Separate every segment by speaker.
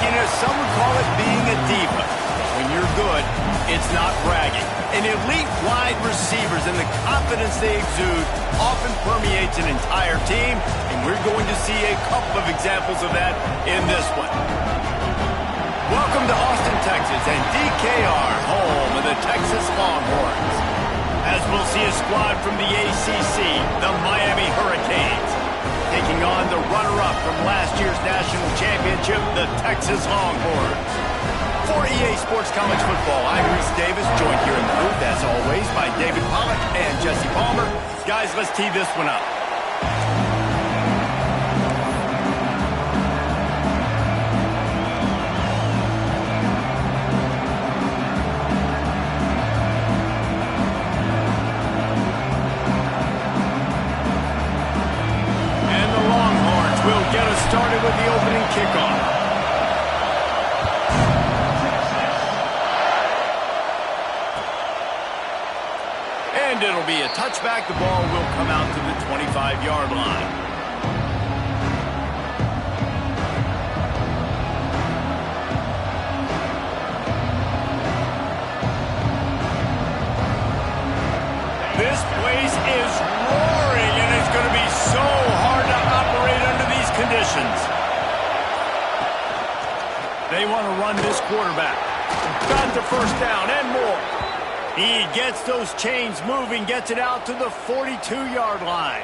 Speaker 1: Dana, some would call it being a diva. When you're good, it's not bragging. And elite wide receivers and the confidence they exude often permeates an entire team, and we're going to see a couple of examples of that in this one. Welcome to Austin, Texas, and DKR, home of the Texas Longhorns. As we'll see a squad from the ACC, the Miami Hurricanes, taking on the runner-up from last year's national championship, the Texas Longhorns. For EA Sports College Football, I'm Reese Davis, joined here in the booth, as always, by David Pollack and Jesse Palmer. Guys, let's tee this one up. And the Longhorns will get us started with the opening kickoff. And it'll be a touchback. The ball will come out to the 25-yard line. This place is roaring, and it's going to be so hard to operate under these conditions. They want to run this quarterback. Got the first down and more. He gets those chains moving, gets it out to the 42-yard line.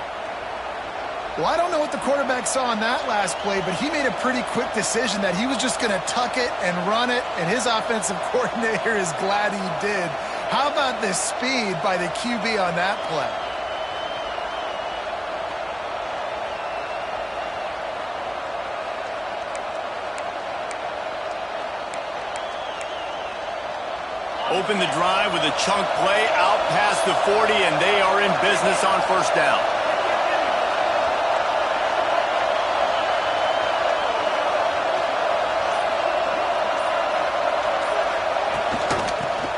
Speaker 2: Well, I don't know what the quarterback saw on that last play, but he made a pretty quick decision that he was just going to tuck it and run it, and his offensive coordinator is glad he did. How about the speed by the QB on that play?
Speaker 1: Open the drive with a chunk play out past the 40, and they are in business on first down.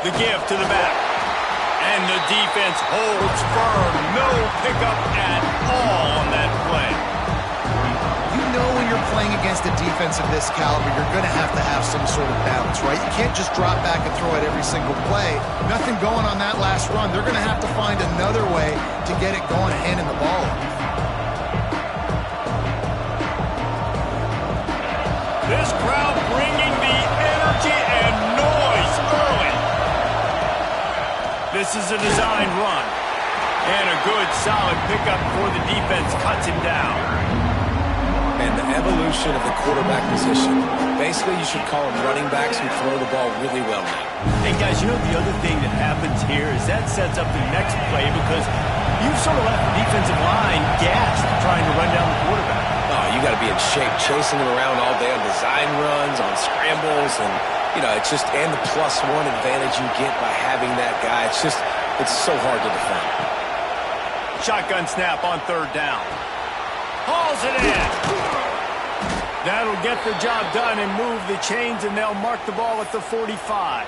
Speaker 1: The give to the back. And the defense holds firm. No pickup at all on that play.
Speaker 2: You know when you're playing against a defense of this caliber, you're going to have some sort of balance, right? You can't just drop back and throw it every single play. Nothing going on that last run. They're going to have to find another way to get it going and handing the ball off.
Speaker 1: This crowd bringing the energy and noise early. This is a designed run. And a good, solid pickup before the defense cuts him down.
Speaker 3: And the evolution of the quarterback position. Basically, you should call them running backs who throw the ball really well now.
Speaker 1: And guys, you know the other thing that happens here is that sets up the next play because you've sort of left the defensive line gassed trying to run down the quarterback.
Speaker 3: Oh, you got to be in shape, chasing him around all day on design runs, on scrambles, and it's just and the +1 advantage you get by having that guy. It's so hard to defend.
Speaker 1: Shotgun snap on third down. Hauls it in. That'll get the job done and move the chains, and they'll mark the ball at the 45.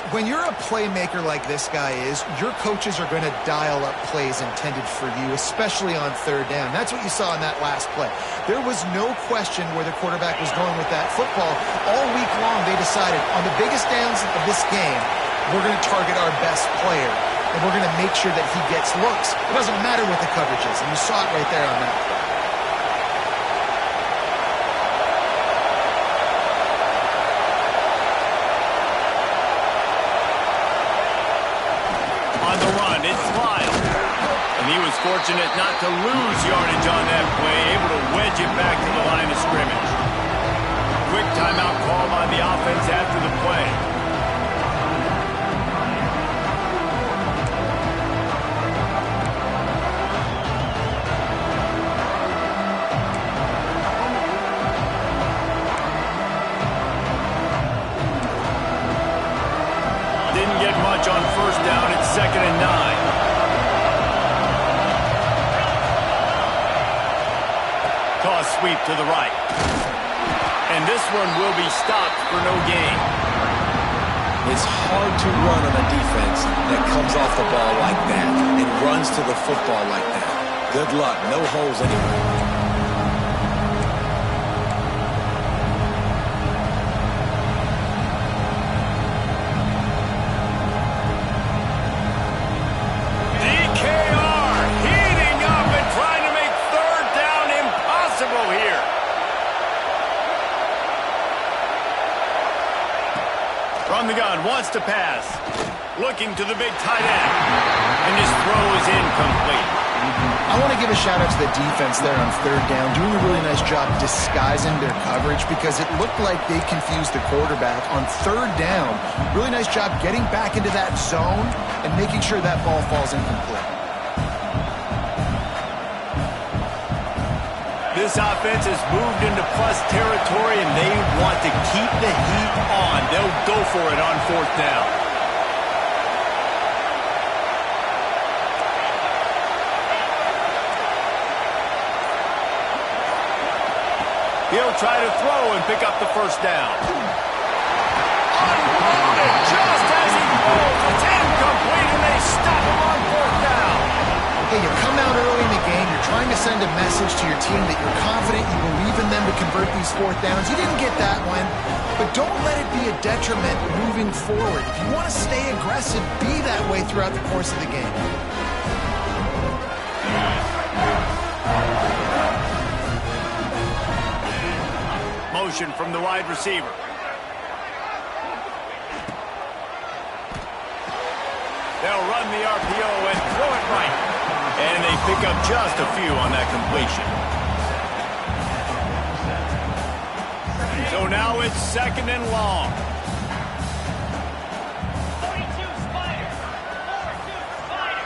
Speaker 2: When you're a playmaker like this guy is, your coaches are going to dial up plays intended for you, especially on third down. That's what you saw in that last play. There was no question where the quarterback was going with that football. All week long, they decided on the biggest downs of this game, we're going to target our best player, and we're going to make sure that he gets looks. It doesn't matter what the coverage is, and you saw it right there on that play.
Speaker 1: On the run, it's Lyle. And he was fortunate not to lose yardage on that play, able to wedge it back to the line of scrimmage. Quick timeout call by the offense after the play. Didn't get much on first down. It's 2nd and 9. Toss sweep to the right. And this one will be stopped for no gain.
Speaker 3: It's hard to run on a defense that comes off the ball like that and runs to the football like that. Good luck. No holes anywhere.
Speaker 1: to pass. Looking to the big tight end. And his throw is incomplete.
Speaker 2: I want to give a shout out to the defense there on third down, doing a really nice job disguising their coverage because it looked like they confused the quarterback on third down. Really nice job getting back into that zone and making sure that ball falls incomplete.
Speaker 1: This offense has moved into plus territory, and they want to keep the heat on. They'll go for it on fourth down. He'll try to throw and pick up the first down. Unloaded just as he throws. It's incomplete, and they stop him on fourth down.
Speaker 2: Okay, you come out early in the game, you're trying to send a message to your team that you're confident, you believe in them to convert these fourth downs. You didn't get that one, but don't let it be a detriment moving forward. If you want to stay aggressive, be that way throughout the course of the game.
Speaker 1: Motion from the wide receiver. They'll run the RPO and throw it right. And they pick up just a few on that completion. So now it's second and long.
Speaker 4: 42 Spider. 42 Spider.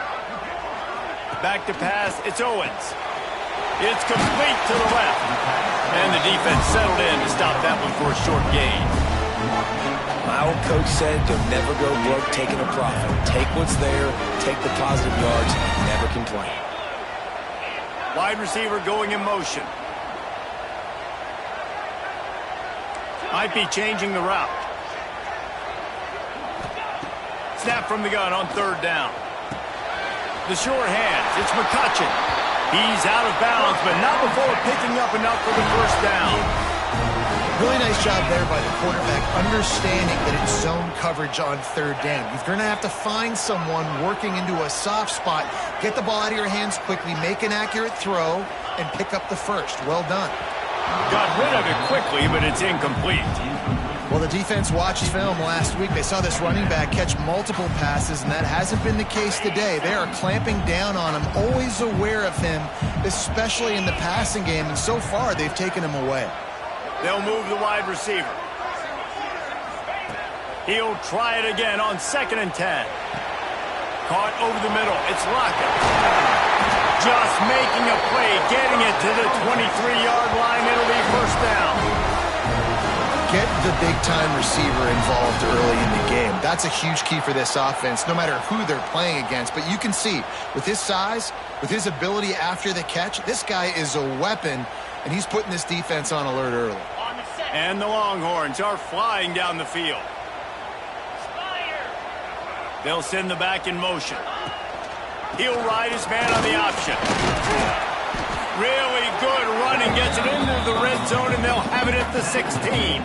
Speaker 1: Back to pass, it's Owens. It's complete to the left. And the defense settled in to stop that one for a short gain.
Speaker 3: My old coach said, you'll never go broke taking a profit. Take what's there, take the positive yards, and never complain.
Speaker 1: Wide receiver going in motion. Might be changing the route. Snap from the gun on third down. The sure hands, it's McCutcheon. He's out of bounds, but not before picking up enough for the first down.
Speaker 2: Really nice job there by the quarterback, understanding that it's zone coverage on third down. You're going to have to find someone working into a soft spot, get the ball out of your hands quickly, make an accurate throw, and pick up the first. Well done.
Speaker 1: Got rid of it quickly, but it's incomplete.
Speaker 2: Well, the defense watched film last week. They saw this running back catch multiple passes, and that hasn't been the case today. They are clamping down on him, always aware of him, especially in the passing game, and so far they've taken him away.
Speaker 1: They'll move the wide receiver. He'll try it again on 2nd and 10. Caught over the middle. It's Lockett. Just making a play, getting it to the 23-yard line. It'll be first down.
Speaker 2: Get the big-time receiver involved early in the game. That's a huge key for this offense, no matter who they're playing against. But you can see, with his size, with his ability after the catch, this guy is a weapon, and he's putting this defense on alert early.
Speaker 1: And the Longhorns are flying down the field. They'll send the back in motion. He'll ride his man on the option. Really good running, gets it into the red zone, and they'll have it at the 16.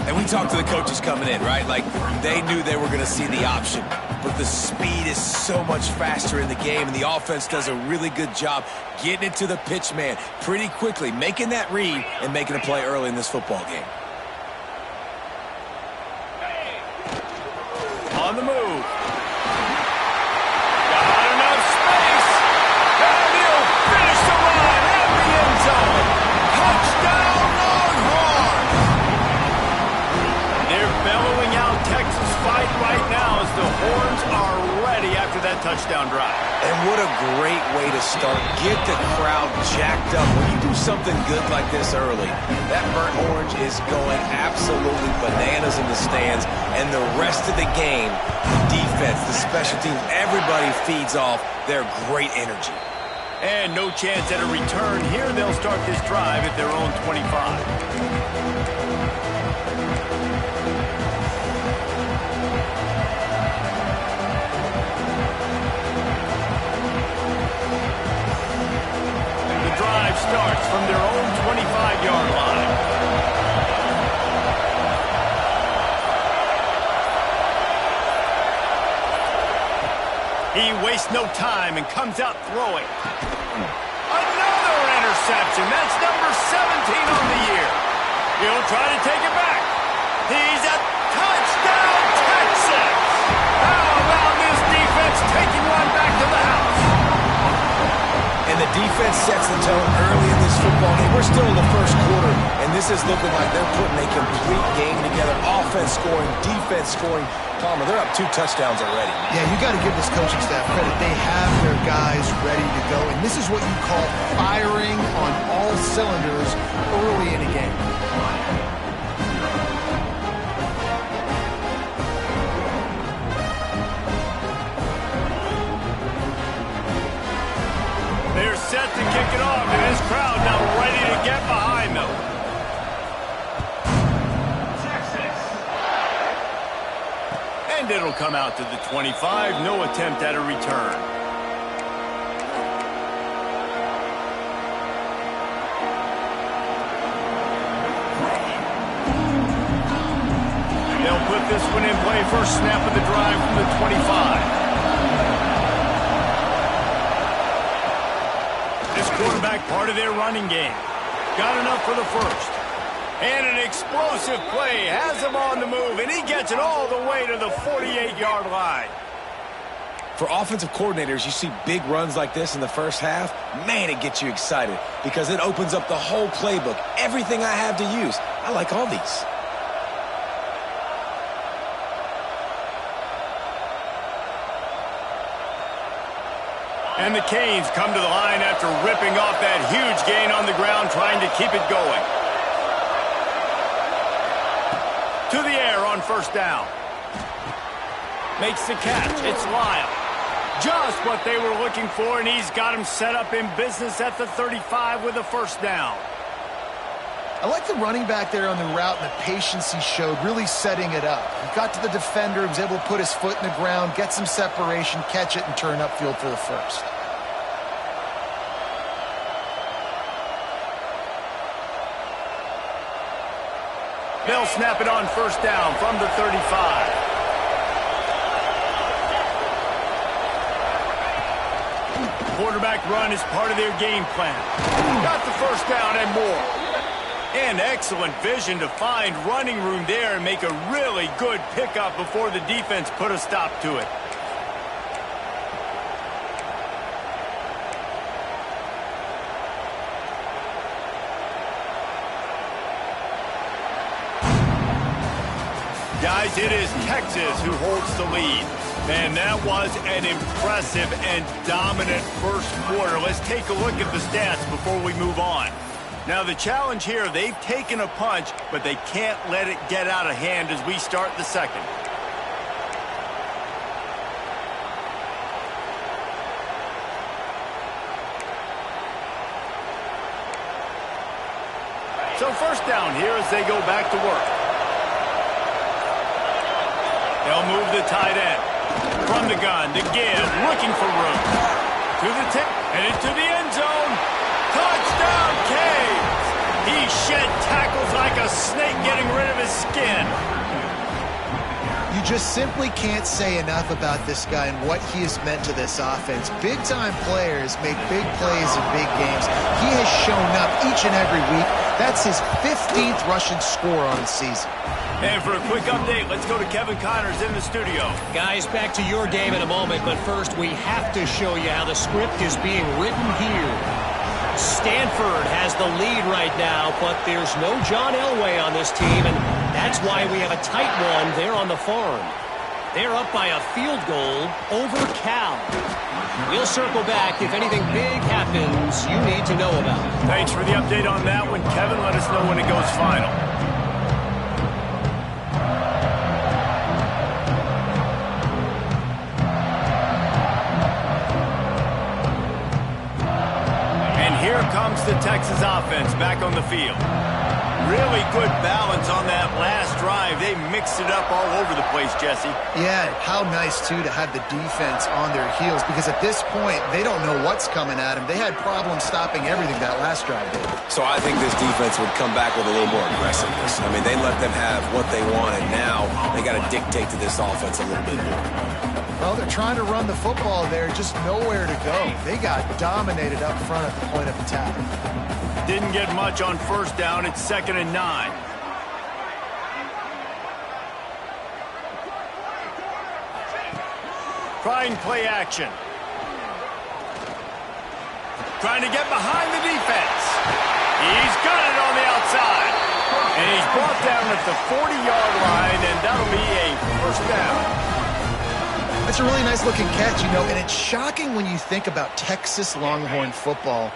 Speaker 3: And we talked to the coaches coming in, right? Like, they knew they were going to see the option. But the speed is so much faster in the game, and the offense does a really good job getting it to the pitch man pretty quickly, making that read and making a play early in this football game.
Speaker 1: On the move. Got enough space. And he'll finish the run at the end zone. Touchdown, Longhorns! They're bellowing out Texas fight right now as the Horns are ready after that touchdown drive.
Speaker 3: And what a great way to start. Get the crowd jacked up. When you do something good like this early, that burnt orange is going absolutely bananas in the stands. And the rest of the game, the defense, the special teams, everybody feeds off their great energy.
Speaker 1: And no chance at a return here. They'll start this drive at their own 25. Starts from their own 25-yard line. He wastes no time and comes out throwing. Another interception. That's number 17 on the year. He'll try to take it back. He's a touchdown,
Speaker 3: sets the tone early in this football game. We're still in the first quarter, and this is looking like they're putting a complete game together. Offense scoring, defense scoring. Palmer, they're up 2 touchdowns already.
Speaker 2: Yeah, you got to give this coaching staff credit. They have their guys ready to go, and this is what you call firing on all cylinders early in a game.
Speaker 1: They're set to kick it off, and this crowd now ready to get behind them. And it'll come out to the 25. No attempt at a return. They'll put this one in play. First snap of the drive from the 25. Quarterback part of their running game. Got enough for the first. And an explosive play has him on the move, and he gets it all the way to the 48-yard line.
Speaker 3: For offensive coordinators, you see big runs like this in the first half, man, it gets you excited because it opens up the whole playbook. Everything I have to use. I like all these.
Speaker 1: And the Canes come to the line after ripping off that huge gain on the ground, trying to keep it going. To the air on first down. Makes the catch. It's Lyle. Just what they were looking for, and he's got him set up in business at the 35 with a first down.
Speaker 2: I like the running back there on the route and the patience he showed, really setting it up. He got to the defender, was able to put his foot in the ground, get some separation, catch it, and turn upfield for the first.
Speaker 1: They'll snap it on first down from the 35. Quarterback run is part of their game plan. Got the first down and more. And excellent vision to find running room there and make a really good pickup before the defense put a stop to it. Guys, it is Texas who holds the lead. And that was an impressive and dominant first quarter. Let's take a look at the stats before we move on. Now, the challenge here, they've taken a punch, but they can't let it get out of hand as we start the second. So first down here as they go back to work. They'll move the tight end. From the gun to give, looking for room. To the tip, and into the end zone. Touchdown, Canes! He shed tackles like a snake getting rid of his skin.
Speaker 2: You just simply can't say enough about this guy and what he has meant to this offense. Big-time players make big plays in big games. He has shown up each and every week. That's his 15th rushing score on the season.
Speaker 1: And for a quick update, let's go to Kevin Connors in the studio.
Speaker 5: Guys, back to your game in a moment, but first we have to show you how the script is being written here. Stanford has the lead right now, but there's no John Elway on this team, and that's why we have a tight one there on the farm. They're up by a field goal over Cal. We'll circle back if anything big happens you need to know about.
Speaker 1: Thanks for the update on that one, Kevin. Let us know when it goes final. Here comes the Texas offense back on the field. Really good balance on that last drive. They mixed it up all over the place, Jesse.
Speaker 2: Yeah, how nice, too, to have the defense on their heels, because at this point, they don't know what's coming at them. They had problems stopping everything that last drive did.
Speaker 3: So I think this defense would come back with a little more aggressiveness. I mean, they let them have what they want, and now they got to dictate to this offense a little bit more.
Speaker 2: Well, they're trying to run the football there, just nowhere to go. They got dominated up front at the point of attack.
Speaker 1: Didn't get much on first down. It's 2nd and 9. Trying play action. trying to get behind the defense. He's got it on the outside. And he's brought down at the 40-yard line, and that'll be a first down.
Speaker 2: That's a really nice-looking catch, you know, and it's shocking when you think about Texas Longhorn football.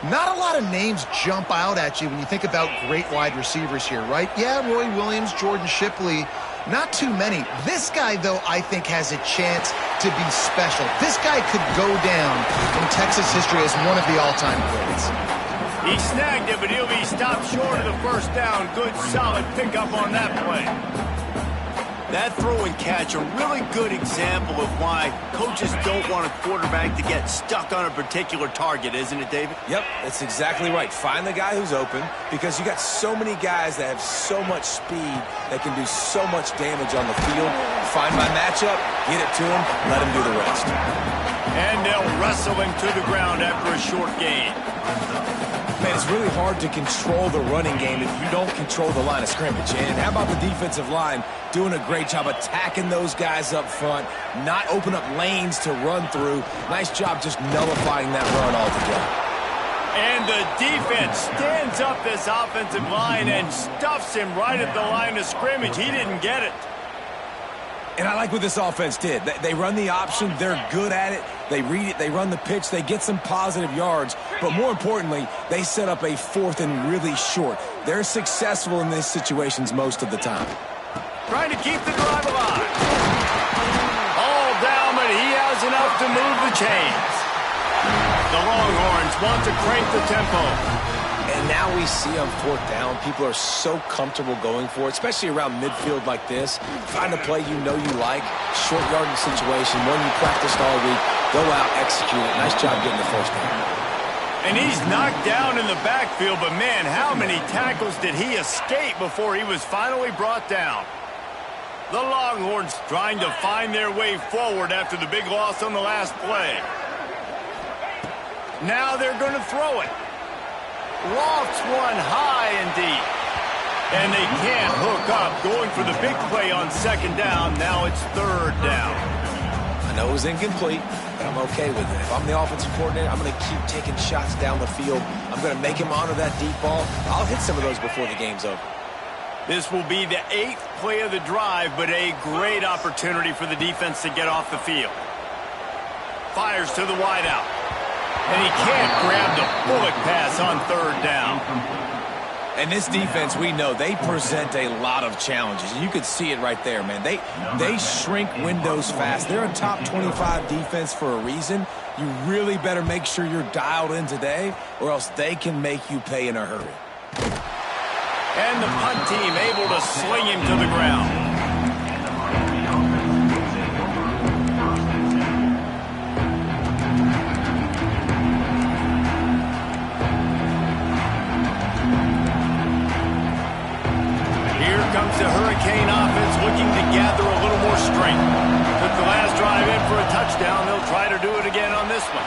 Speaker 2: Not a lot of names jump out at you when you think about great wide receivers here, right? Yeah, Roy Williams, Jordan Shipley, not too many. This guy, though, I think has a chance to be special. This guy could go down in Texas history as one of the all-time greats.
Speaker 1: He snagged it, but he'll be stopped short of the first down. Good, solid pickup on that play. That throw and catch, a really good example of why coaches don't want a quarterback to get stuck on a particular target, isn't it, David?
Speaker 3: Yep, that's exactly right. Find the guy who's open, because you got so many guys that have so much speed that can do so much damage on the field. Find my matchup, get it to him, let him do the rest.
Speaker 1: And they'll wrestle him to the ground after a short gain.
Speaker 3: Man, it's really hard to control the running game if you don't control the line of scrimmage. And how about the defensive line doing a great job attacking those guys up front, not open up lanes to run through. Nice job just nullifying that run altogether.
Speaker 1: And the defense stands up this offensive line and stuffs him right at the line of scrimmage. He didn't get it.
Speaker 3: And I like what this offense did. They run the option. They're good at it. They read it. They run the pitch. They get some positive yards. But more importantly, they set up a fourth and really short. They're successful in these situations most of the time.
Speaker 1: Trying to keep the drive alive. All down, but he has enough to move the chains. The Longhorns want to crank the tempo.
Speaker 3: And now we see on fourth down, people are so comfortable going for it, especially around midfield like this. Find a play you know you like, short yardage situation, one you practiced all week, go out, execute it. Nice job getting the first down.
Speaker 1: And he's knocked down in the backfield, but man, how many tackles did he escape before he was finally brought down? The Longhorns trying to find their way forward after the big loss on the last play. Now they're going to throw it. Lofts one high and deep. And they can't hook up. Going for the big play on second down. Now it's third down.
Speaker 3: I know it was incomplete, but I'm okay with it. If I'm the offensive coordinator, I'm going to keep taking shots down the field. I'm going to make him honor that deep ball. I'll hit some of those before the game's over.
Speaker 1: This will be the 8th play of the drive, but a great opportunity for the defense to get off the field. Fires to the wideout. And he can't grab the bullet pass on third down.
Speaker 3: And this defense, we know, they present a lot of challenges. You could see it right there, man. They shrink windows fast. They're a top 25 defense for a reason. You really better make sure you're dialed in today, or else they can make you pay in a hurry.
Speaker 1: And the punt team able to sling him to the ground. Comes the Hurricane offense looking to gather a little more strength. Took the last drive in for a touchdown. They'll try to do it again on this one.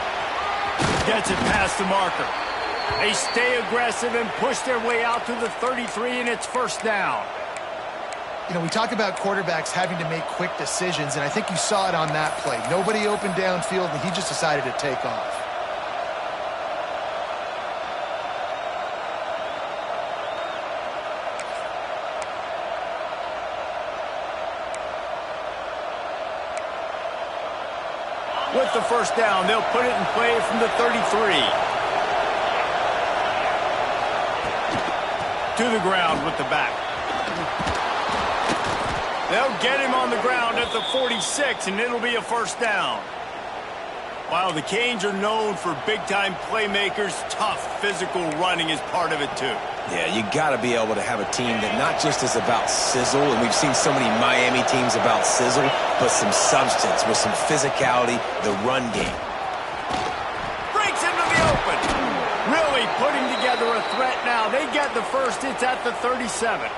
Speaker 1: Gets it past the marker. They stay aggressive and push their way out to the 33, and it's first down.
Speaker 2: You know, we talk about quarterbacks having to make quick decisions, and I think you saw it on that play. Nobody opened downfield, and he just decided to take off.
Speaker 1: With the first down, they'll put it in play from the 33. To the ground with the back. They'll get him on the ground at the 46, and it'll be a first down. While the Canes are known for big-time playmakers, tough physical running is part of it too.
Speaker 3: Yeah, you got to be able to have a team that not just is about sizzle, and we've seen so many Miami teams about sizzle, but some substance with some physicality, the run game.
Speaker 1: Breaks into the open. Really putting together a threat now. They get the first. It's at the 37.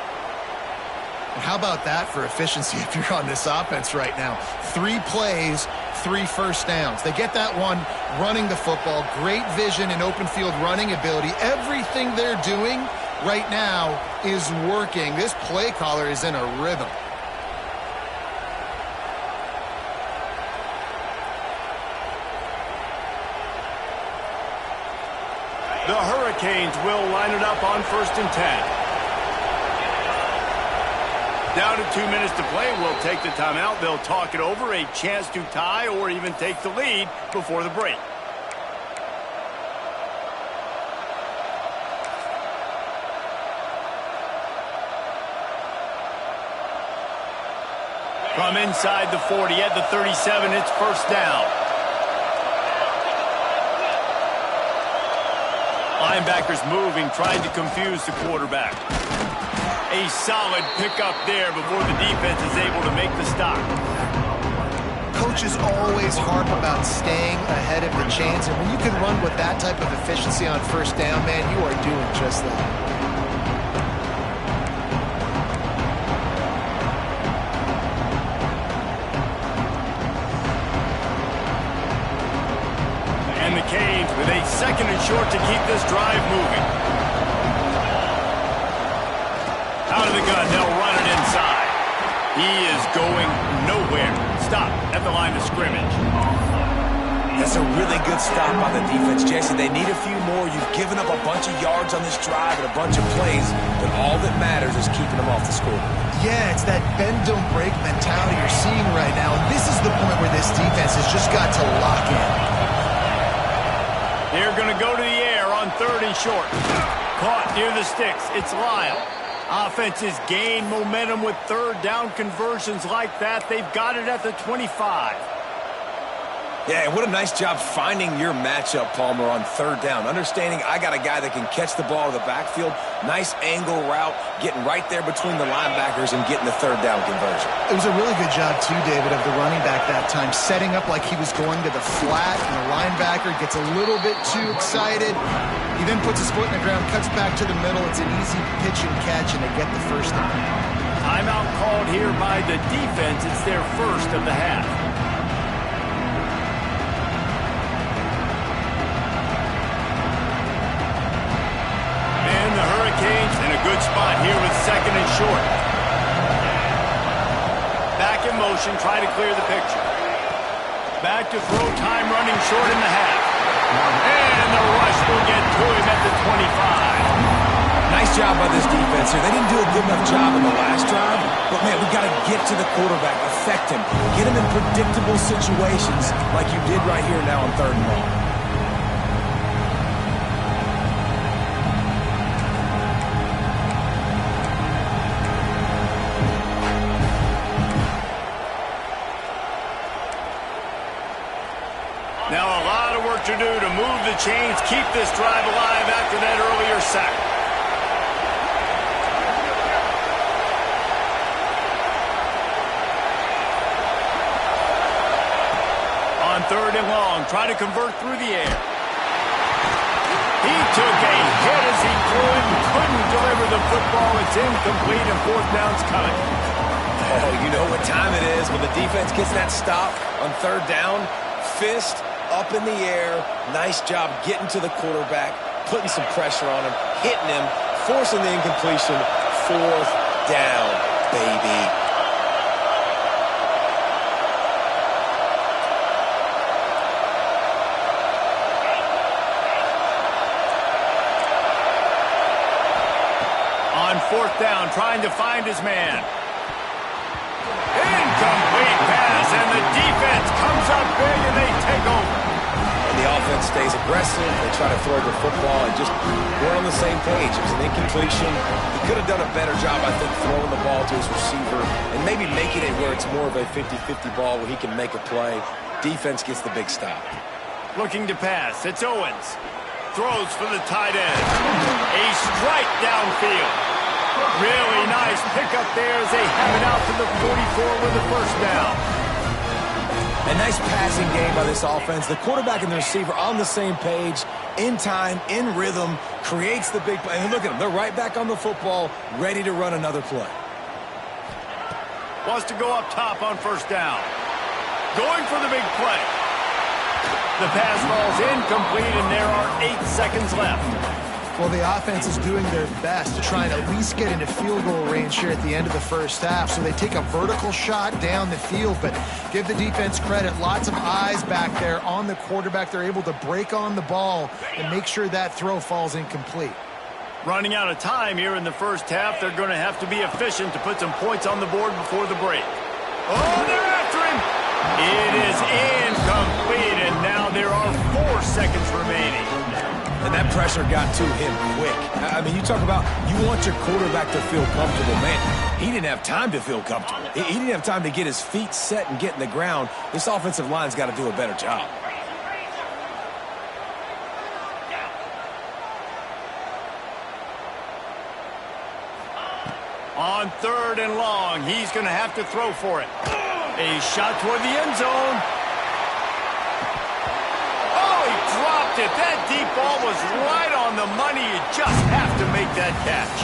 Speaker 2: How about that for efficiency if you're on this offense right now? 3 plays, 3 first downs. They get that one running the football. Great vision and open field running ability. Everything they're doing right now is working. This play caller is in a rhythm.
Speaker 1: The Hurricanes will line it up on 1st and 10. Down to 2 minutes to play. We'll take the timeout. They'll talk it over. A chance to tie or even take the lead before the break. From inside the 40 at the 37, it's 1st down. Linebackers moving, trying to confuse the quarterback. A solid pickup there before the defense is able to make the stop.
Speaker 2: Coaches always harp about staying ahead of the chains, and when you can run with that type of efficiency on 1st down, man, you are doing just that.
Speaker 1: And the Canes with a 2nd and short to keep this drive moving. Out of the gun, they'll run it inside. He is going nowhere. Stop at the line of scrimmage.
Speaker 3: That's a really good stop by the defense, Jason. They need a few more. You've given up a bunch of yards on this drive and a bunch of plays, but all that matters is keeping them off the scoreboard.
Speaker 2: Yeah, it's that bend, don't break mentality you're seeing right now, and this is the point where this defense has just got to lock in.
Speaker 1: They're going to go to the air on 3rd and short. Caught near the sticks. It's Lyle. Offenses gain momentum with 3rd down conversions like that. They've got it at the 25.
Speaker 3: Yeah, and what a nice job finding your matchup, Palmer, on 3rd down. Understanding I got a guy that can catch the ball in the backfield. Nice angle route, getting right there between the linebackers and getting the 3rd down conversion.
Speaker 2: It was a really good job, too, David, of the running back that time, setting up like he was going to the flat, and the linebacker gets a little bit too excited. He then puts his foot in the ground, cuts back to the middle. It's an easy pitch and catch, and they get the 1st down.
Speaker 1: Timeout called here by the defense. It's their 1st of the half. In a good spot here with 2nd and short. Back in motion, try to clear the picture. Back to throw, time running short in the half. And the rush will get to him at the 25.
Speaker 3: Nice job by this defense here. They didn't do a good enough job in the last drive, but man, we got to get to the quarterback, affect him, get him in predictable situations like you did right here now on 3rd and long.
Speaker 1: Now a lot of work to do to move the chains, keep this drive alive after that earlier sack. On 3rd and long, try to convert through the air. He took a hit as he threw it and couldn't deliver the football. It's incomplete and 4th down's coming.
Speaker 3: Oh, you know what time it is when the defense gets that stop on 3rd down. Fist up in the air. Nice job getting to the quarterback, putting some pressure on him, hitting him, forcing the incompletion. 4th down, baby.
Speaker 1: On 4th down, trying to find his man. Incomplete pass, and the defense comes up big, and they take over.
Speaker 3: And the offense stays aggressive. They try to throw the football, and just we're on the same page. It was an incompletion. He could have done a better job, I think, throwing the ball to his receiver and maybe making it where it's more of a 50-50 ball where he can make a play. Defense gets the big stop.
Speaker 1: Looking to pass. It's Owens. Throws for the tight end. A strike downfield. Really nice pickup there as they have it out to the 44 with the 1st down.
Speaker 3: A nice passing game by this offense. The quarterback and the receiver on the same page, in time, in rhythm, creates the big play. And look at them. They're right back on the football, ready to run another play.
Speaker 1: Wants to go up top on 1st down. Going for the big play. The pass falls incomplete, and there are 8 seconds left.
Speaker 2: Well, the offense is doing their best to try and at least get into field goal range here at the end of the first half. So they take a vertical shot down the field, but give the defense credit. Lots of eyes back there on the quarterback. They're able to break on the ball and make sure that throw falls incomplete.
Speaker 1: Running out of time here in the first half. They're going to have to be efficient to put some points on the board before the break. Oh, they're after him. It is incomplete, and now there are 4 seconds remaining.
Speaker 3: And that pressure got to him quick. I mean, you talk about you want your quarterback to feel comfortable. Man, he didn't have time to feel comfortable. He didn't have time to get his feet set and get in the ground. This offensive line's got to do a better job.
Speaker 1: On 3rd and long, he's going to have to throw for it. A shot toward the end zone. Oh, he dropped it. That deep ball was right on the money. You just have to make that catch.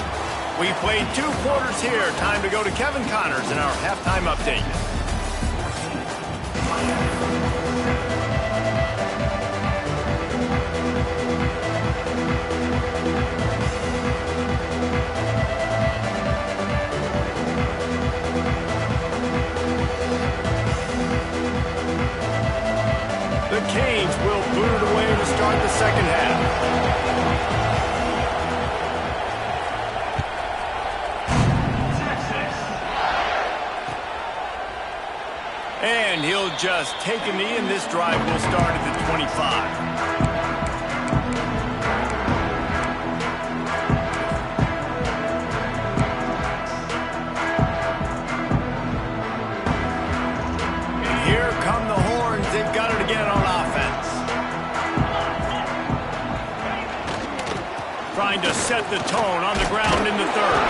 Speaker 1: We played 2 quarters here. Time to go to Kevin Connors in our halftime update. The Canes will boot it away to start the second half. And he'll just take a knee, and this drive will start at the 25. Here come the horns. They've got it again on offense. Trying to set the tone on the ground in the 3rd.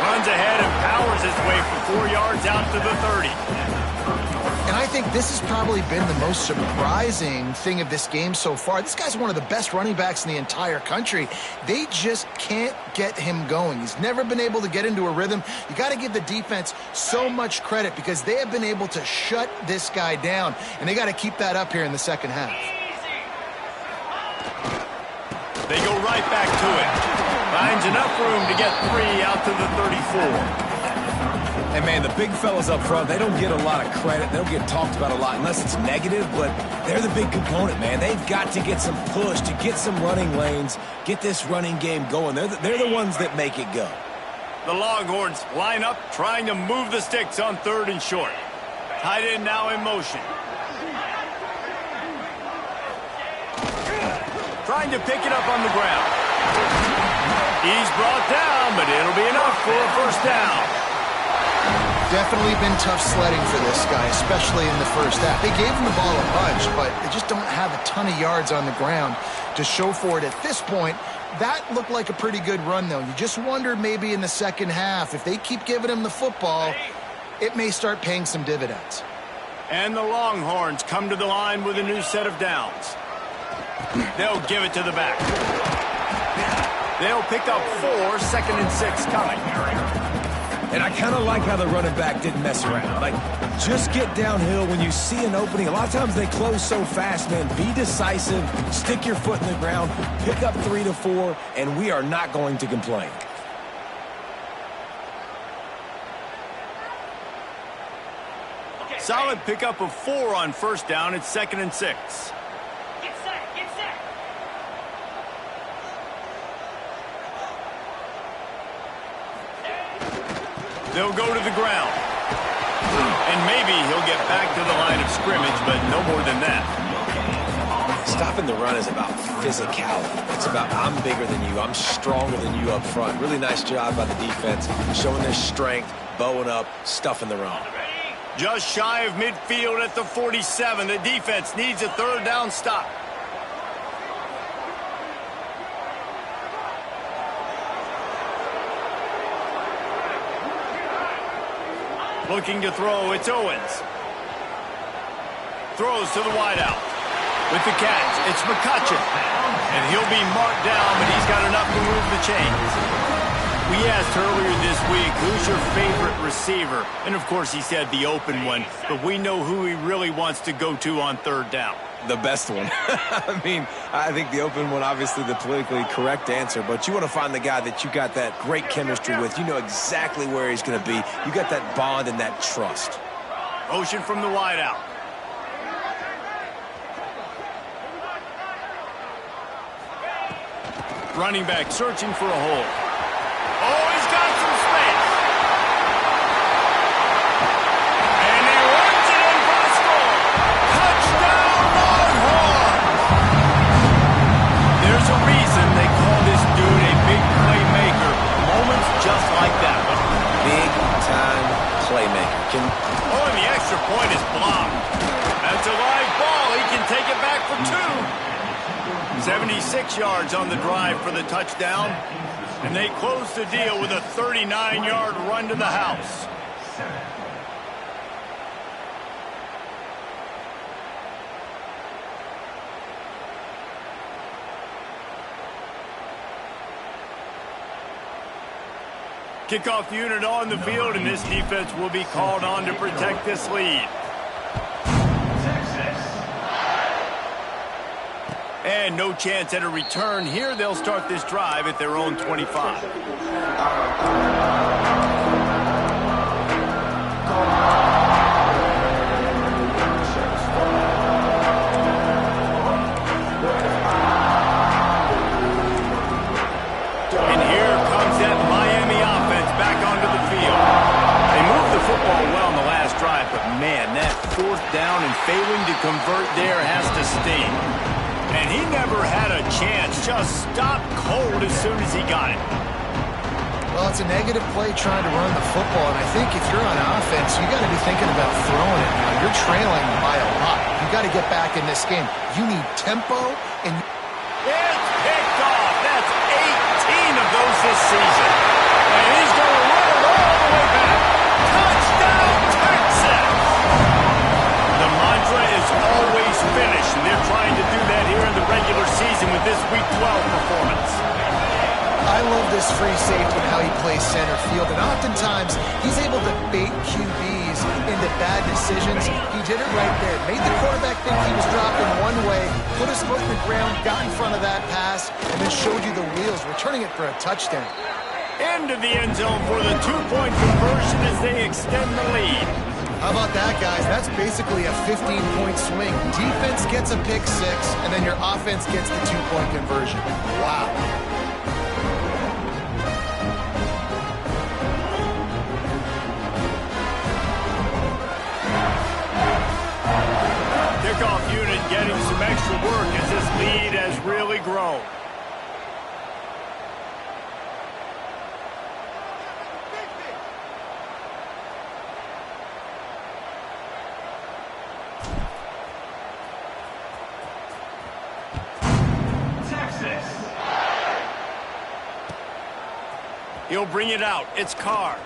Speaker 1: Runs ahead and powers his way for 4 yards out to the 30.
Speaker 2: And I think this has probably been the most surprising thing of this game so far. This guy's one of the best running backs in the entire country. They just can't get him going. He's never been able to get into a rhythm. You got to give the defense so much credit because they have been able to shut this guy down, and they got to keep that up here in the second half.
Speaker 1: They go right back to it. Finds enough room to get 3 out to the 34.
Speaker 3: And, man, the big fellas up front, they don't get a lot of credit. They don't get talked about a lot unless it's negative, but they're the big component, man. They've got to get some push, to get some running lanes, get this running game going. They're the ones that make it go.
Speaker 1: The Longhorns line up, trying to move the sticks on 3rd and short. Tight end now in motion. Trying to pick it up on the ground. He's brought down, but it'll be enough for a first down.
Speaker 2: Definitely been tough sledding for this guy, especially in the first half. They gave him the ball a bunch, but they just don't have a ton of yards on the ground to show for it at this point. That looked like a pretty good run, though. You just wonder maybe in the second half, if they keep giving him the football, it may start paying some dividends.
Speaker 1: And the Longhorns come to the line with a new set of downs. They'll give it to the back. They'll pick up 4, 2nd and 6 coming.
Speaker 3: And I kind of like how the running back didn't mess around. Like, just get downhill when you see an opening. A lot of times they close so fast, man. Be decisive, stick your foot in the ground, pick up 3 to 4, and we are not going to complain.
Speaker 1: Solid pickup of 4 on first down. It's 2nd and 6.
Speaker 4: Get set, get set.
Speaker 1: They'll go to the ground. And maybe he'll get back to the line of scrimmage, but no more than that.
Speaker 3: Stopping the run is about physicality. It's about I'm bigger than you, I'm stronger than you up front. Really nice job by the defense, showing their strength, bowing up, stuffing the run.
Speaker 1: Just shy of midfield at the 47. The defense needs a 3rd down stop. Looking to throw, it's Owens. Throws to the wideout. With the catch, it's McCutcheon. And he'll be marked down, but he's got enough to move the chains. We asked earlier this week, who's your favorite receiver? And, of course, he said the open one, but we know who he really wants to go to on 3rd down.
Speaker 3: The best one. I mean, I think the open one, obviously the politically correct answer, but you want to find the guy that you got that great chemistry with. You know exactly where he's going to be. You got that bond and that trust.
Speaker 1: Motion from the wide out. Running back searching for a hole. Oh, he's got some space. And he runs it in for the score. Touchdown, Longhorns! There's a reason they call this dude a big playmaker. Moments just like that one.
Speaker 3: Big-time playmaker.
Speaker 1: Oh, and the extra point is blocked. That's a live ball. He can take it back for 2. 76 yards on the drive for the touchdown. And they close the deal with a 39-yard run to the house. Kickoff unit on the field, and this defense will be called on to protect this lead. And no chance at a return here. They'll start this drive at their own 25. And here comes that Miami offense back onto the field. They moved the football well in the last drive, but man, that 4th down and failing to convert there has to sting. And he never had a chance, just stopped cold as soon as he got it.
Speaker 2: Well, it's a negative play trying to run the football, and I think if you're on offense, you got to be thinking about throwing it now. You're trailing by a lot. You got to get back in this game. You need tempo, and
Speaker 1: it's picked off. That's 18 of those this season. And he's going to run it all the way back. Touchdown, Texas! The mantra is always finish, and they're trying to do that here in the regular season with this Week 12 performance.
Speaker 2: I love this free safety and how he plays center field, and oftentimes he's able to bait QBs into bad decisions. He did it right there. Made the quarterback think he was dropping one way, put his foot in the ground, got in front of that pass, and then showed you the wheels, returning it for a touchdown.
Speaker 1: Into the end zone for the 2-point conversion as they extend the lead.
Speaker 2: How about that, guys? That's basically a 15-point swing. Defense gets a pick 6, and then your offense gets the 2-point conversion. Wow.
Speaker 1: Kickoff unit getting some extra work as this lead has really grown. He'll bring it out. It's Carr.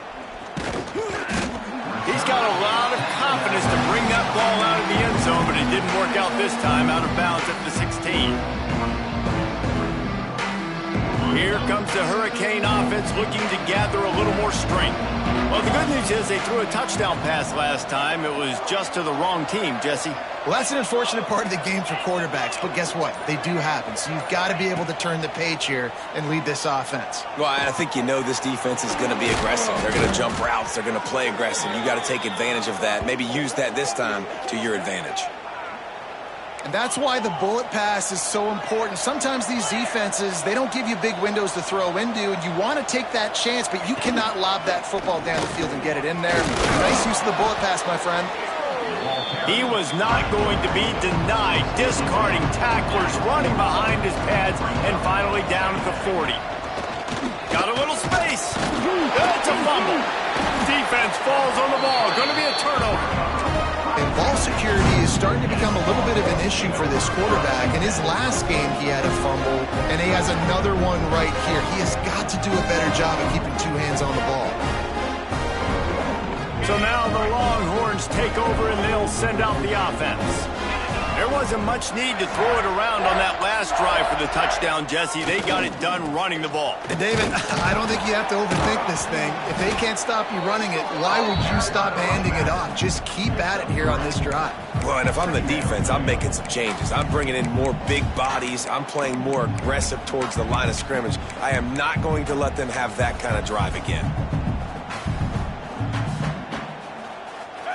Speaker 1: He's got a lot of confidence to bring that ball out of the end zone, but it didn't work out this time, out of bounds at the 16. Here comes the Hurricane offense looking to gather a little more strength. Well, the good news is they threw a touchdown pass last time. It was just to the wrong team, Jesse.
Speaker 2: Well, that's an unfortunate part of the game for quarterbacks, but guess what? They do happen, so you've got to be able to turn the page here and lead this offense.
Speaker 3: Well, I think you know this defense is going to be aggressive. They're going to jump routes. They're going to play aggressive. You got to take advantage of that. Maybe use that this time to your advantage.
Speaker 2: And that's why the bullet pass is so important. Sometimes these defenses, they don't give you big windows to throw into, and you want to take that chance, but you cannot lob that football down the field and get it in there. Nice use of the bullet pass, my friend.
Speaker 1: He was not going to be denied, discarding tacklers, running behind his pads, and finally down at the 40. Got a little space. It's a fumble. Defense falls on the ball. Going to be a turnover.
Speaker 2: And ball security is starting to become a little bit of an issue for this quarterback. In his last game, he had a fumble, and he has another one right here. He has got to do a better job of keeping 2 hands on the ball.
Speaker 1: So now the Longhorns take over, and they'll send out the offense. There wasn't much need to throw it around on that last drive for the touchdown, Jesse. They got it done running the ball.
Speaker 2: And David, I don't think you have to overthink this thing. If they can't stop you running it, why would you stop handing it off? Just keep at it here on this drive.
Speaker 3: Well, and if I'm the defense, I'm making some changes. I'm bringing in more big bodies. I'm playing more aggressive towards the line of scrimmage. I am not going to let them have that kind of drive again.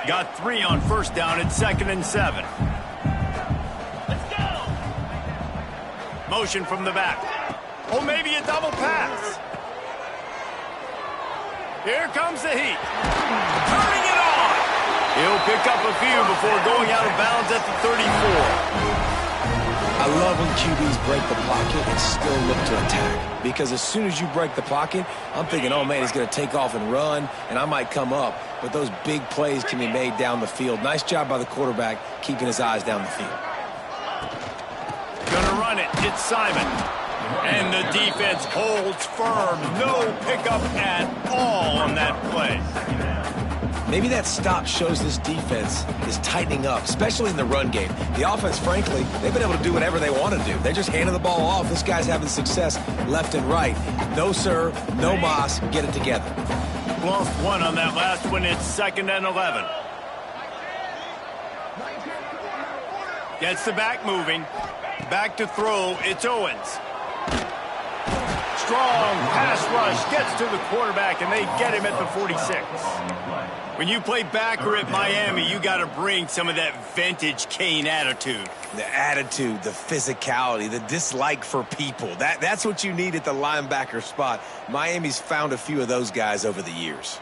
Speaker 1: Got 3 on first down at 2nd and 7.
Speaker 4: Let's go.
Speaker 1: Motion from the back. Oh, maybe a double pass. Here comes the heat. Turning it on. He'll pick up a few before going out of bounds at the 34.
Speaker 3: I love when QBs break the pocket and still look to attack. Because as soon as you break the pocket, I'm thinking, oh, man, he's going to take off and run, and I might come up. But those big plays can be made down the field. Nice job by the quarterback keeping his eyes down the field.
Speaker 1: Gonna run it. It's Simon. And the defense holds firm. No pickup at all on that play.
Speaker 3: Maybe that stop shows this defense is tightening up, especially in the run game. The offense, frankly, they've been able to do whatever they want to do. They just handed the ball off. This guy's having success left and right. No, sir. No, Moss. Get it together.
Speaker 1: Lost 1 on that last one. It's 2nd and 11. Gets the back moving. Back to throw. It's Owens. Strong pass rush. Gets to the quarterback, and they get him at the 46. When you play backer at Miami, you got to bring some of that vintage Kane attitude.
Speaker 3: The attitude, the physicality, the dislike for people. That's what you need at the linebacker spot. Miami's found a few of those guys over the years.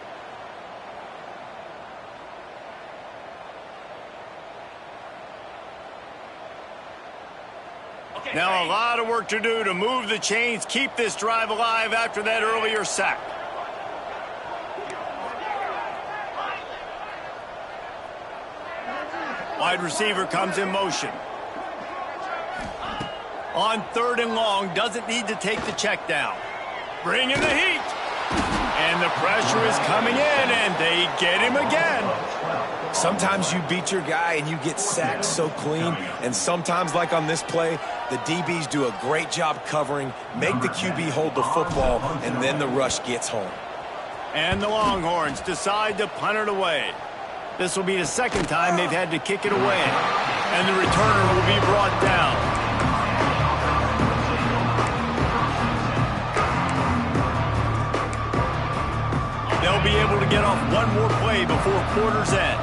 Speaker 1: Now a lot of work to do to move the chains, keep this drive alive after that earlier sack. Wide receiver comes in motion. On 3rd and long, doesn't need to take the check down. Bringing the heat. And the pressure is coming in, and they get him again.
Speaker 3: Sometimes you beat your guy and you get sacked so clean, and sometimes, like on this play, the DBs do a great job covering, make the QB hold the football, and then the rush gets home.
Speaker 1: And the Longhorns decide to punt it away. This will be the 2nd time they've had to kick it away. And the returner will be brought down. They'll be able to get off one more play before quarter's end.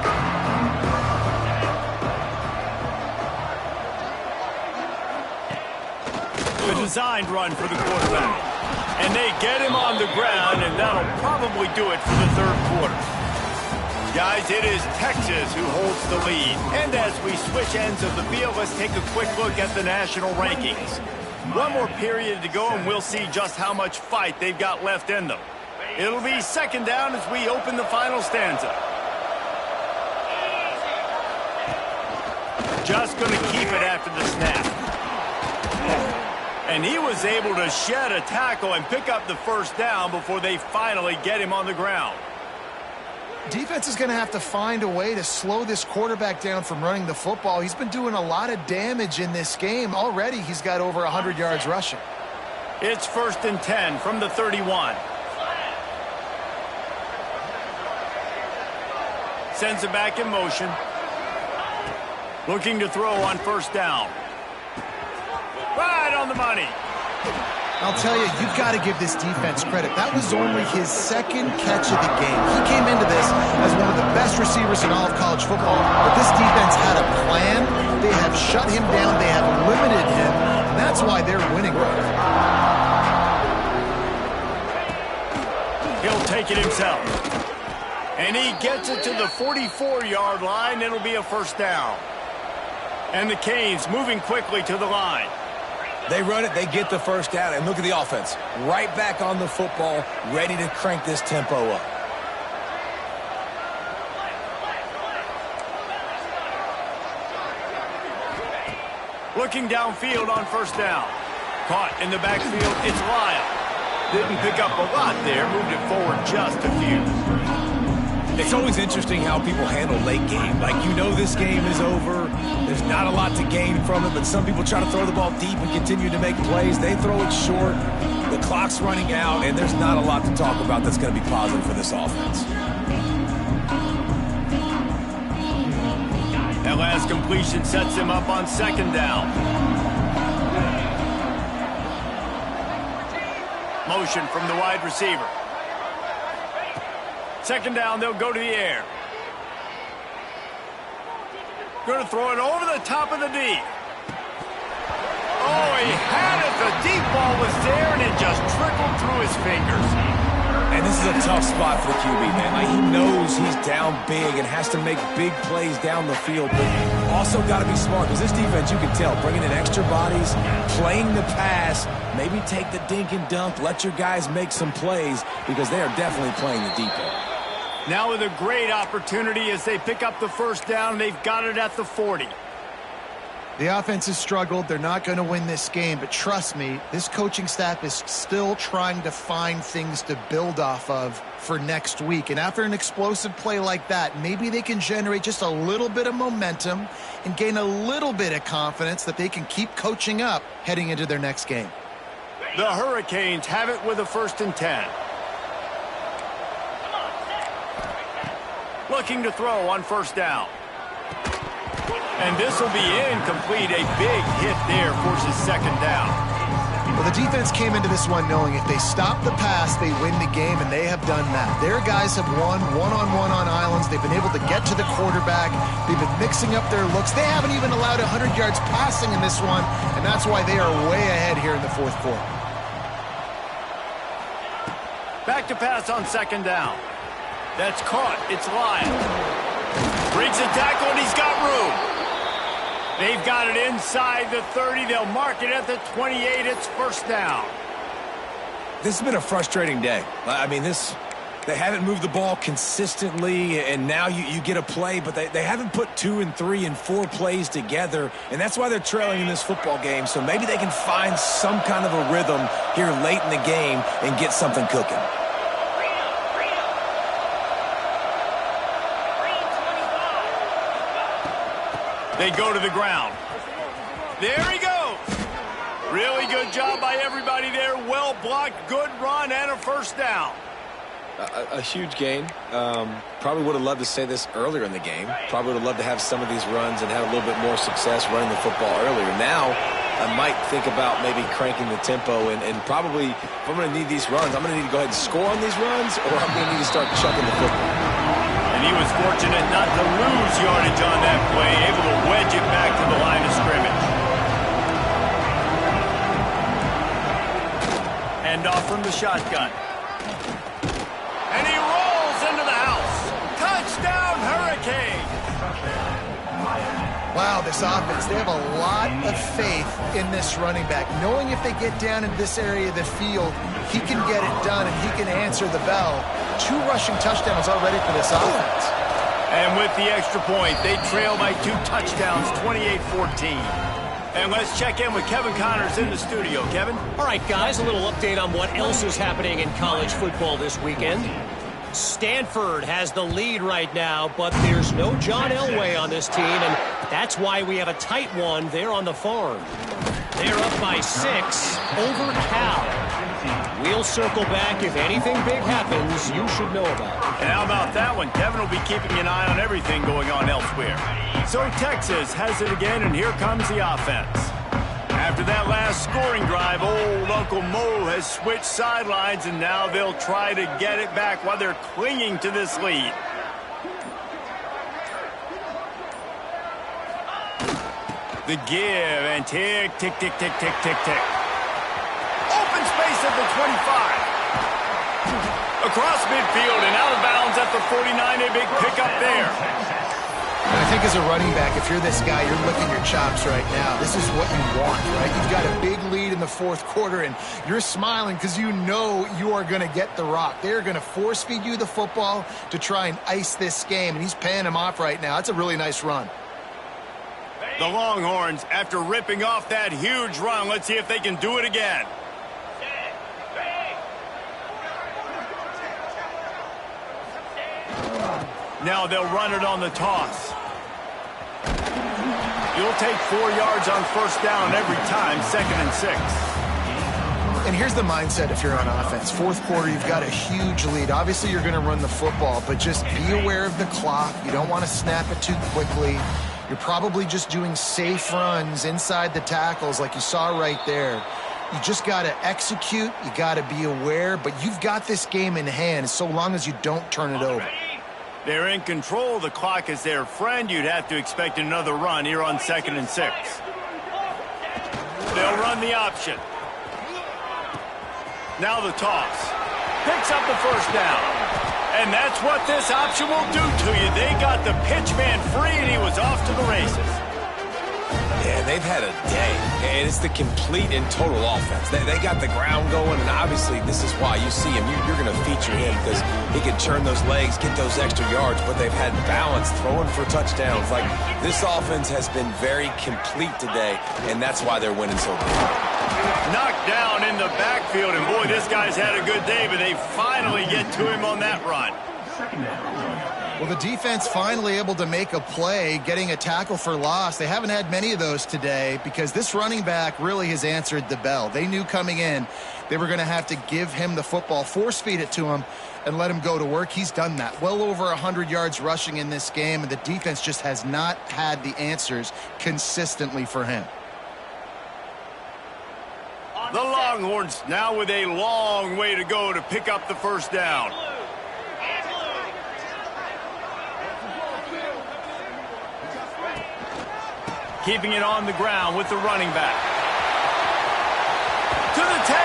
Speaker 1: A designed run for the quarterback. And they get him on the ground, and that'll probably do it for the 3rd quarter. Guys, it is Texas who holds the lead. And as we switch ends of the field, let's take a quick look at the national rankings. One more period to go, and we'll see just how much fight they've got left in them. It'll be 2nd down as we open the final stanza. Just going to keep it after the snap. And he was able to shed a tackle and pick up the 1st down before they finally get him on the ground.
Speaker 2: Defense is going to have to find a way to slow this quarterback down from running the football. He's been doing a lot of damage in this game. Already he's got over 100 yards rushing.
Speaker 1: It's 1st and 10 from the 31. Sends it back in motion. Looking to throw on 1st down. Right on the money.
Speaker 2: I'll tell you, you've got to give this defense credit. That was only his 2nd catch of the game. He came into this as one of the best receivers in all of college football, but this defense had a plan. They have shut him down. They have limited him, and that's why they're winning.
Speaker 1: He'll take it himself. And he gets it to the 44-yard line. It'll be a 1st down. And the Canes moving quickly to the line.
Speaker 3: They run it, they get the 1st down, and look at the offense. Right back on the football, ready to crank this tempo up.
Speaker 1: Looking downfield on 1st down. Caught in the backfield, it's Lyle. Didn't pick up a lot there, moved it forward just a few.
Speaker 3: It's always interesting how people handle late game. Like, you know this game is over. There's not a lot to gain from it, but some people try to throw the ball deep and continue to make plays. They throw it short. The clock's running out, and there's not a lot to talk about that's going to be positive for this offense.
Speaker 1: last completion sets him up on second down. Motion from the wide receiver. Second down, they'll go to the air. Going to throw it over the top of the D. Oh, he had it. The deep ball was there, and it just trickled through his fingers.
Speaker 3: And this is a tough spot for the QB, man. Like, he knows he's down big and has to make big plays down the field, but also got to be smart because this defense, you can tell, bringing in extra bodies, playing the pass, maybe take the dink and dunk, let your guys make some plays because they are definitely playing the deep ball.
Speaker 1: Now with a great opportunity as they pick up the first down, they've got it at the 40.
Speaker 2: The offense has struggled. They're not going to win this game, but trust me, this coaching staff is still trying to find things to build off of for next week. And after an explosive play like that, maybe they can generate just a little bit of momentum and gain a little bit of confidence that they can keep coaching up heading into their next game.
Speaker 1: The Hurricanes have it with a 1st and 10. Looking to throw on first down. And this will be incomplete. A big hit there forces second down.
Speaker 2: Well, the defense came into this one knowing if they stop the pass, they win the game, and they have done that. Their guys have won one-on-one on islands. They've been able to get to the quarterback. They've been mixing up their looks. They haven't even allowed 100 yards passing in this one, and that's why they are way ahead here in the fourth quarter.
Speaker 1: Back to pass on second down. That's caught. It's Lyon. Brings a tackle, and he's got room. They've got it inside the 30. They'll mark it at the 28. It's first down.
Speaker 3: This has been a frustrating day. I mean, they haven't moved the ball consistently, and now you get a play, but they haven't put 2 and 3 and 4 plays together, and that's why they're trailing in this football game. So maybe they can find some kind of a rhythm here late in the game and get something cooking.
Speaker 1: They go to the ground. There he goes. Really good job by everybody there. Well blocked, good run, and a first down.
Speaker 3: A huge gain. Probably would have loved to say this earlier in the game. Probably would have loved to have some of these runs and have a little bit more success running the football earlier. Now, I might think about maybe cranking the tempo and probably, if I'm going to need these runs, I'm going to need to go ahead and score on these runs, or I'm going to need to start chucking the football.
Speaker 1: And he was fortunate not to lose yardage on that play, able to wedge it back to the line of scrimmage. Hand off from the shotgun. And he rolls into the house. Touchdown, Hurricane!
Speaker 2: Wow, this offense, they have a lot of faith in this running back, knowing if they get down in this area of the field, he can get it done and he can answer the bell. 2 rushing touchdowns already for this offense.
Speaker 1: And with the extra point, they trail by 2 touchdowns, 28-14. And let's check in with Kevin Connors in the studio. Kevin?
Speaker 5: All right, guys, a little update on what else is happening in college football this weekend. Stanford has the lead right now, but there's no John Elway on this team, and that's why we have a tight one there on the farm. They're up by 6 over Cal. We'll circle back. If anything big happens, you should know about it.
Speaker 1: And how about that one? Kevin will be keeping an eye on everything going on elsewhere. So Texas has it again, and here comes the offense. After that last scoring drive, old Uncle Mo has switched sidelines, and now they'll try to get it back while they're clinging to this lead. The give, and tick, tick, tick, tick, tick, tick, tick. Open space at the 25. Across midfield and out of bounds at the 49. A big pickup there.
Speaker 2: And I think as a running back, if you're this guy, you're licking your chops right now. This is what you want, right? You've got a big lead in the fourth quarter, and you're smiling because you know you are going to get the rock. They're going to force feed you the football to try and ice this game, and he's paying him off right now. That's a really nice run.
Speaker 1: The Longhorns, after ripping off that huge run, let's see if they can do it again. Now they'll run it on the toss. You'll take 4 yards on first down every time, 2nd and 6.
Speaker 2: And here's the mindset if you're on offense. Fourth quarter, you've got a huge lead. Obviously, you're going to run the football, but just be aware of the clock. You don't want to snap it too quickly. You're probably just doing safe runs inside the tackles like you saw right there. You just got to execute. You got to be aware, but you've got this game in hand so long as you don't turn it over.
Speaker 1: They're in control. The clock is their friend. You'd have to expect another run here on 2nd and 6. They'll run the option. Now the toss. Picks up the first down. And that's what this option will do to you. They got the pitch man free, and he was off to the races.
Speaker 3: Yeah, they've had a day, and it's the complete and total offense. They got the ground going, and obviously this is why you see him. You're going to feature him because he can turn those legs, get those extra yards, but they've had balance throwing for touchdowns. Like, this offense has been very complete today, and that's why they're winning so big.
Speaker 1: Knocked down in the backfield, and boy, this guy's had a good day, but they finally get to him on that run.
Speaker 2: Well, the defense finally able to make a play, getting a tackle for loss. They haven't had many of those today because this running back really has answered the bell. They knew coming in they were going to have to give him the football, force feed it to him, and let him go to work. He's done that. Well over 100 yards rushing in this game, and the defense just has not had the answers consistently for him.
Speaker 1: The Longhorns now with a long way to go to pick up the first down. Keeping it on the ground with the running back. To the 10.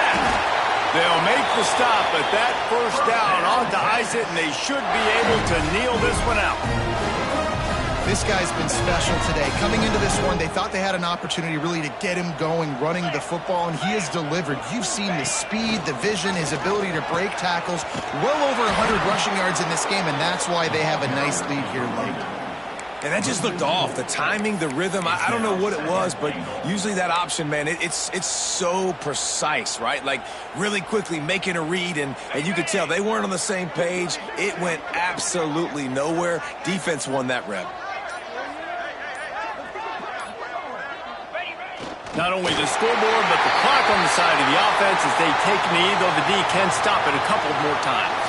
Speaker 1: They'll make the stop, but that first down ought to ice it, and they should be able to kneel this one out.
Speaker 2: This guy's been special today. Coming into this one, they thought they had an opportunity really to get him going, running the football, and he has delivered. You've seen the speed, the vision, his ability to break tackles. Well over 100 rushing yards in this game, and that's why they have a nice lead here late.
Speaker 3: And that just looked off. The timing, the rhythm, I don't know what it was, but usually that option, man, it's so precise, right? Like, really quickly making a read, and you could tell they weren't on the same page. It went absolutely nowhere. Defense won that rep.
Speaker 1: Not only the scoreboard, but the clock on the side of the offense as they take knee, though the D can stop it a couple more times.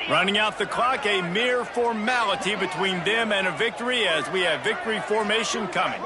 Speaker 1: Running out the clock, a mere formality between them and a victory as we have victory formation coming.